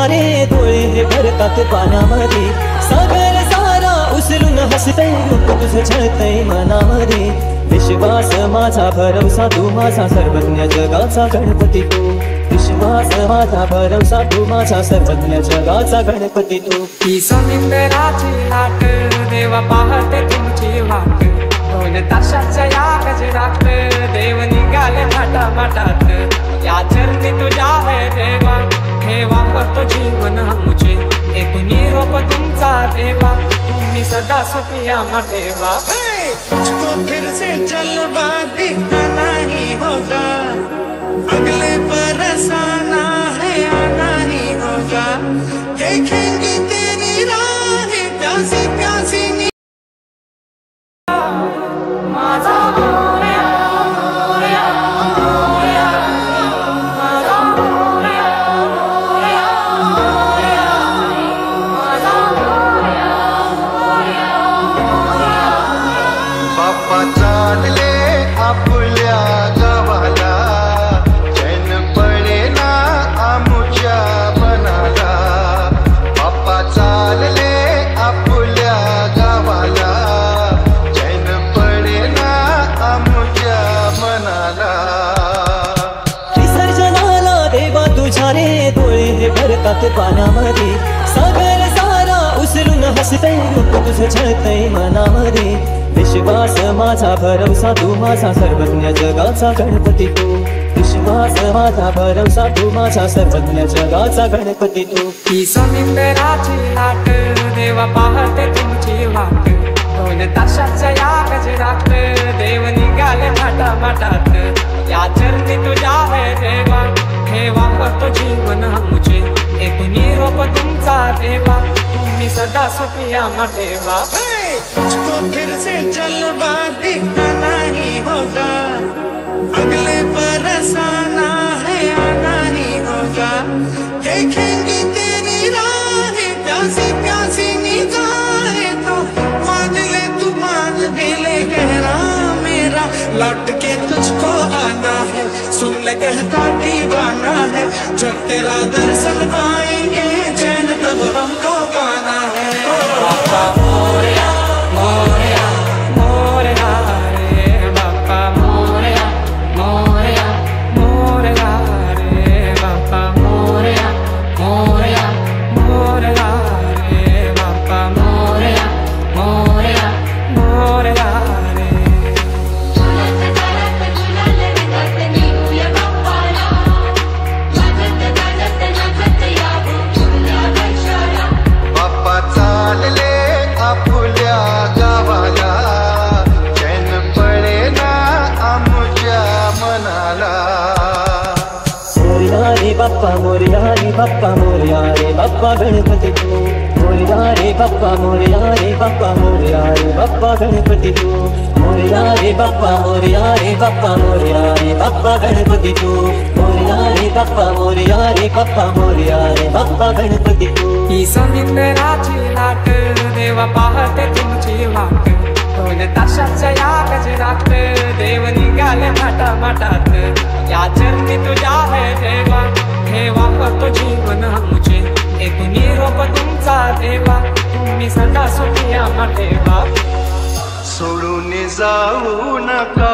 तुझ्या रे डोळे हे भरतात पाण्यामध्ये, सागर सारा उचलून हसते रूप तुझं छळतंय मनामध्ये. विश्वास माझा भरवसा तू माझा सर्वज्ञ जगाचा गणपती तू, विश्वास माझा भरवसा तू माझा सर्वज्ञ जगाचा गणपती तू. ही समुद्राची लाट देवा पाहते तुमची वाट, दोन तासाच्या या गजरात देव निघाले थाटामाटात. या चरणी तुझ्या है देवा ठेवा करतो जीवन आमचे, एकूण निरोप तुमचा देवा तुम्ही सदा सुखिया ठेवा. तुझको फिर से जलवा दिखना नहीं होगा, अगले बरस आना है आना ही होगा. देखेंगे तेरी राहें प्यासी प्यासी भरतात पाण्यामध्ये, सागर सारा उचलून हसते रूप तुझं छळतंय मनामध्ये. विश्वास माझा भरवसा तू माझा सर्वज्ञ जगाचा गणपती तू, विश्वास माझा भरवसा तू माझा सर्वज्ञ जगाचा गणपती तू. ही समुद्राची लाट देवा पाहते तुमची वाट, दोन तासाच्या या गजरात देव निघाले थाटामाटात. या चरणी तुझ्या है देवा ठेवा करतो जीवन आमचे, एकूण निरोप तुमचा देवा तुम्ही सदा सुखिया ठेवा. तुझको फिर से जलवा दिखना नहीं होगा, अगले बरस आना है आना ही होगा. देखेंगे तेरी राहें प्यासी प्यासी निगाहें, तो मान ले तू मान भी ले गहरा मेरा, लौट के तुझको आना है सुन ले कहता दीवाना है. जब तेरा दर्शन पाएंगे चैन तब हमको पाना है. बाप्पा मोरया मोरया मोरया रे बाप्पा मोरया मोरया मोरया रे बाप्पा मोरया मोरया मोरया रे बाप्पा मोरया मोरया मोरया रे. बाप्पा मोरया रे बाप्पा मोरया रे बाप्पा गणपती तू, मोरया रे बाप्पा मोरया रे बाप्पा मोरया रे बाप्पा गणपती तू, मोरया रे बाप्पा मोरया रे बाप्पा मोरया रे बाप्पा गणपती तू, मोरया रे बाप्पा मोरया रे बाप्पा मोरया रे बाप्पा गणपती तू. ही समुद्राची लाट देवा पाहते तुमची वाट, दोन तासाच्या या गजरात देव निघाले थाटामाटात. या चरणी तुझ्या है देवा ठेवा करतो जीवन आमचे, एकूण निरोप तुमचा देवा तुम्ही सदा सुखिया ठेवा. सोडून जाऊ नका.